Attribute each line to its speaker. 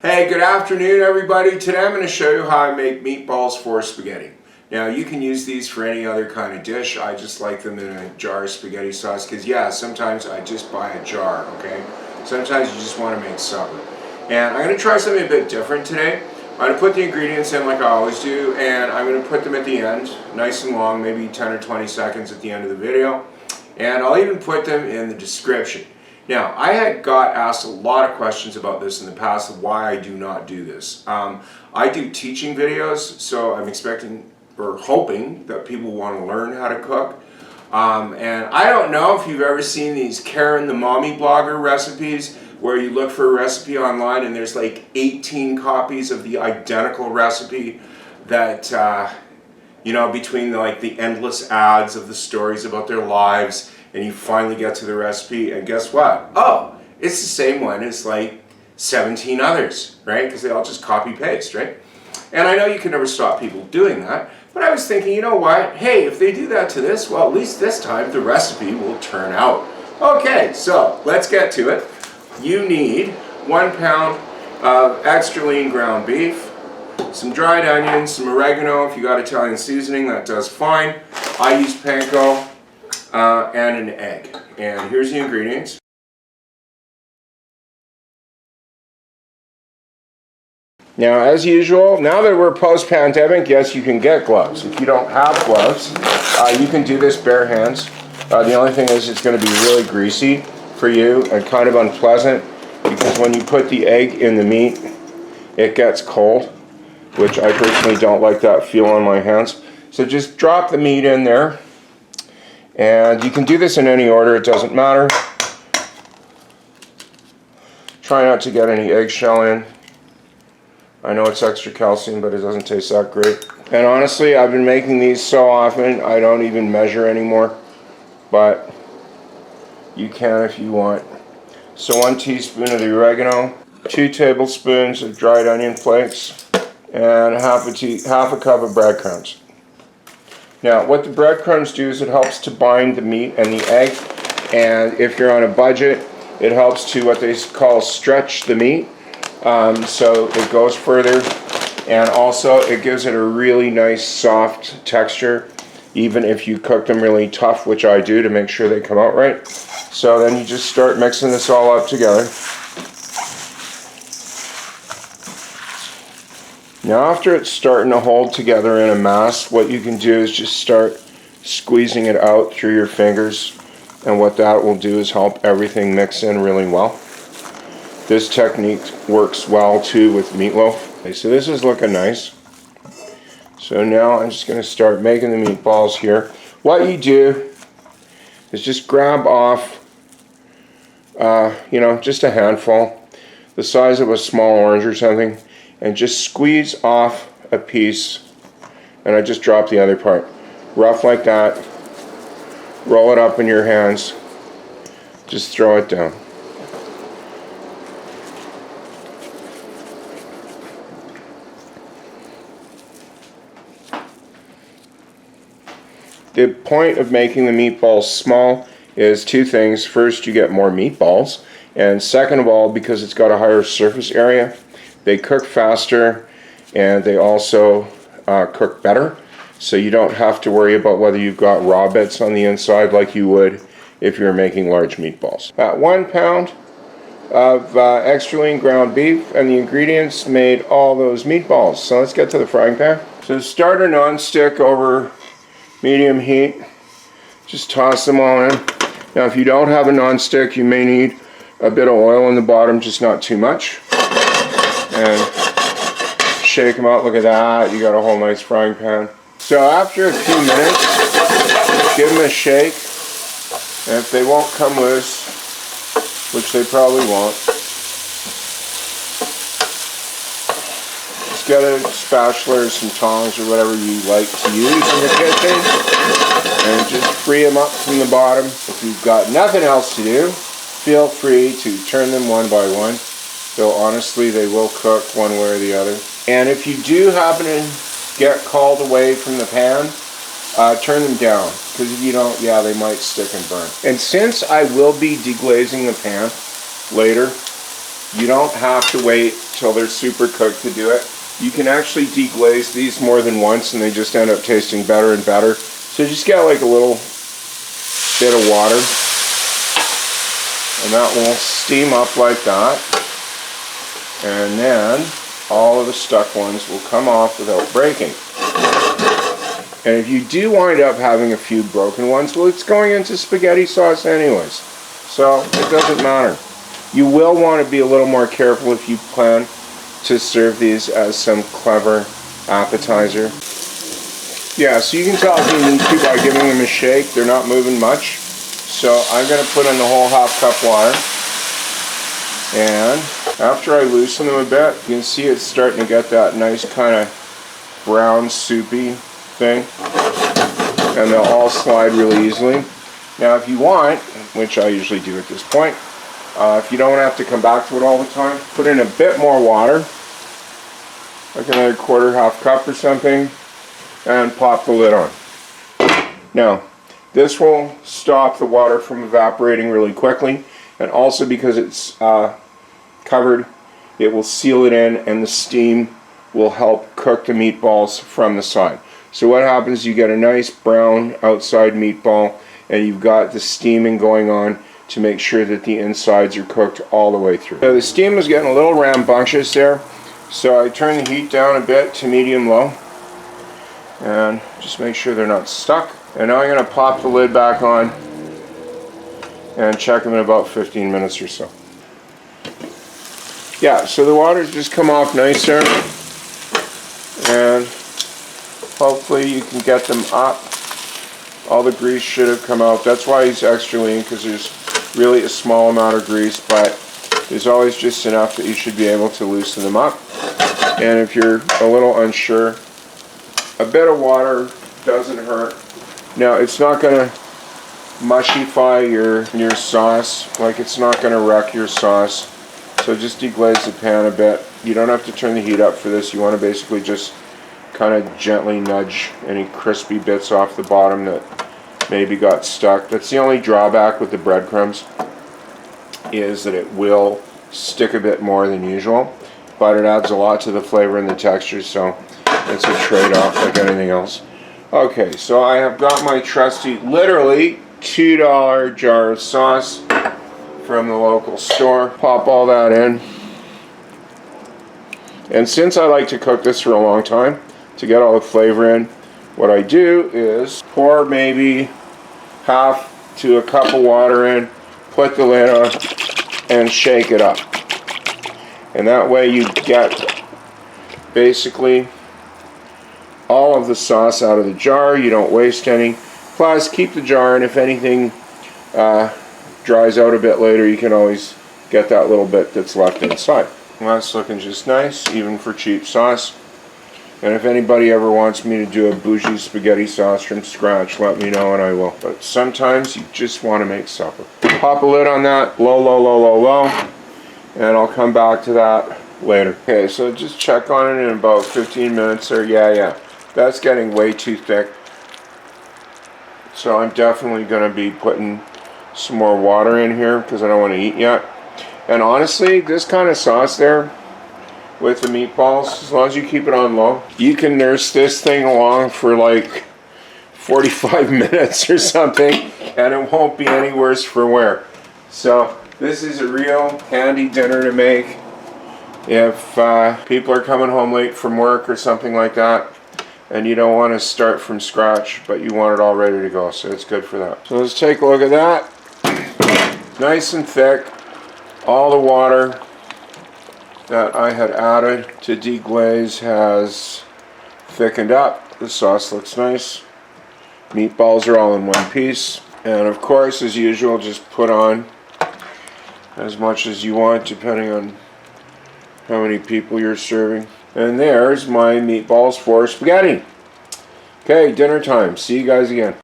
Speaker 1: Hey, good afternoon everybody. Today I'm going to show you how I make meatballs for spaghetti. Now you can use these for any other kind of dish. I just like them in a jar of spaghetti sauce because sometimes I just buy a jar, okay? Sometimes you just want to make supper. And I'm going to try something a bit different today. I'm going to put the ingredients in like I always do, and I'm going to put them at the end, nice and long, maybe 10 or 20 seconds at the end of the video. And I'll even put them in the description. Now, I had got asked a lot of questions about this in the past of why I do not do this. I do teaching videos, so I'm expecting or hoping that people want to learn how to cook. And I don't know if you've ever seen these Karen the Mommy Blogger recipes where you look for a recipe online and there's like 18 copies of the identical recipe that, between the endless ads of the stories about their lives, and you finally get to the recipe, and guess what? Oh, it's the same one as like 17 others, right? Because they all just copy paste, right? And I know you can never stop people doing that, but I was thinking, you know what? Hey, if they do that to this, well, at least this time the recipe will turn out. Okay, so let's get to it. You need 1 pound of extra lean ground beef, some dried onions, some oregano. If you got Italian seasoning, that does fine. I use Panko. And an egg. And here's the ingredients. Now, as usual, now that we're post-pandemic, yes, you can get gloves. If you don't have gloves, you can do this bare hands. The only thing is it's going to be really greasy for you and kind of unpleasant because when you put the egg in the meat, it gets cold, which I personally don't like that feel on my hands. So just drop the meat in there. And you can do this in any order, it doesn't matter. Try not to get any eggshell in. I know it's extra calcium, but it doesn't taste that great. And honestly, I've been making these so often, I don't even measure anymore. But you can if you want. So 1 teaspoon of the oregano, 2 tablespoons of dried onion flakes, and half a cup of breadcrumbs. Now, what the breadcrumbs do is it helps to bind the meat and the egg, and if you're on a budget, it helps to what they call stretch the meat, so it goes further, and also it gives it a really nice soft texture, even if you cook them really tough, which I do to make sure they come out right. So then you just start mixing this all up together. Now after it's starting to hold together in a mass, what you can do is just start squeezing it out through your fingers, and what that will do is help everything mix in really well. This technique works well too with meatloaf. Okay, so this is looking nice. So now I'm just going to start making the meatballs here. What you do is just grab off, just a handful, the size of a small orange or something, and just squeeze off a piece, and I just drop the other part. Rough like that. Roll it up in your hands. Just throw it down. The point of making the meatballs small is 2 things. First, you get more meatballs, and second of all, because it's got a higher surface area, they cook faster, and they also cook better, so you don't have to worry about whether you've got raw bits on the inside like you would if you're making large meatballs. 1 pound of extra lean ground beef, and the ingredients made all those meatballs. So let's get to the frying pan. So start a non-stick over medium heat. Just toss them all in. Now if you don't have a non-stick, you may need a bit of oil in the bottom, just not too much. And shake them out. Look at that, you got a whole nice frying pan. So after a few minutes, give them a shake, and if they won't come loose, which they probably won't, just get a spatula or some tongs or whatever you like to use in the kitchen, and just free them up from the bottom. If you've got nothing else to do, feel free to turn them one by one. Though honestly, they will cook one way or the other. And if you do happen to get called away from the pan, turn them down, because if you don't, they might stick and burn. And since I will be deglazing the pan later, You don't have to wait till they're super cooked to do it. You can actually deglaze these more than once and they just end up tasting better and better. So just get like a little bit of water and that will steam up like that. And then all of the stuck ones will come off without breaking. And if you do wind up having a few broken ones, well, it's going into spaghetti sauce anyways. So it doesn't matter. You will want to be a little more careful if you plan to serve these as some clever appetizer. Yeah, so you can tell if you need to by giving them a shake. They're not moving much. So I'm going to put in the whole half cup water. And after I loosen them a bit, you can see it's starting to get that nice kind of brown soupy thing. And they'll all slide really easily. Now if you want, which I usually do at this point, if you don't have to come back to it all the time, put in a bit more water, like another quarter, half cup or something, and pop the lid on. Now, this will stop the water from evaporating really quickly, and also because it's covered, it will seal it in, and the steam will help cook the meatballs from the side. So what happens, you get a nice brown outside meatball, and you've got the steaming going on to make sure that the insides are cooked all the way through. So the steam is getting a little rambunctious there, so I turn the heat down a bit to medium-low, and just make sure they're not stuck. And now I'm going to pop the lid back on and check them in about 15 minutes or so. Yeah, so the water's just come off nice there, and hopefully you can get them up. All the grease should have come out. That's why he's extra lean, because there's really a small amount of grease, but there's always just enough that you should be able to loosen them up. And if you're a little unsure, a bit of water doesn't hurt. Now it's not going to mushify your sauce, like it's not going to wreck your sauce. So just deglaze the pan a bit. You don't have to turn the heat up for this. You want to basically just kind of gently nudge any crispy bits off the bottom that maybe got stuck. That's the only drawback with the breadcrumbs, is that it will stick a bit more than usual, but it adds a lot to the flavor and the texture, so it's a trade-off like anything else. Okay, so I have got my trusty, literally $2 jar of sauce from the local store. Pop all that in. And since I like to cook this for a long time, to get all the flavor in, what I do is pour maybe half to a cup of water in, put the lid on, and shake it up. And that way you get basically all of the sauce out of the jar. You don't waste any. Plus, keep the jar, and if anything dries out a bit later, you can always get that little bit that's left inside. Well, that's looking just nice, even for cheap sauce. And if anybody ever wants me to do a bougie spaghetti sauce from scratch, let me know and I will. But sometimes you just want to make supper. Pop a lid on that, low, low, low, low, low, and I'll come back to that later. Okay, so just check on it in about 15 minutes or yeah, that's getting way too thick. So I'm definitely going to be putting some more water in here because I don't want to eat yet. And honestly, this kind of sauce there with the meatballs, as long as you keep it on low, you can nurse this thing along for like 45 minutes or something, and it won't be any worse for wear. So this is a real handy dinner to make if people are coming home late from work or something like that, and you don't want to start from scratch, but you want it all ready to go, so it's good for that. So let's take a look at that. Nice and thick. All the water that I had added to deglaze has thickened up. The sauce looks nice. Meatballs are all in one piece. And of course, as usual, just put on as much as you want, depending on how many people you're serving. And there's my meatballs for spaghetti. Okay, dinner time. See you guys again.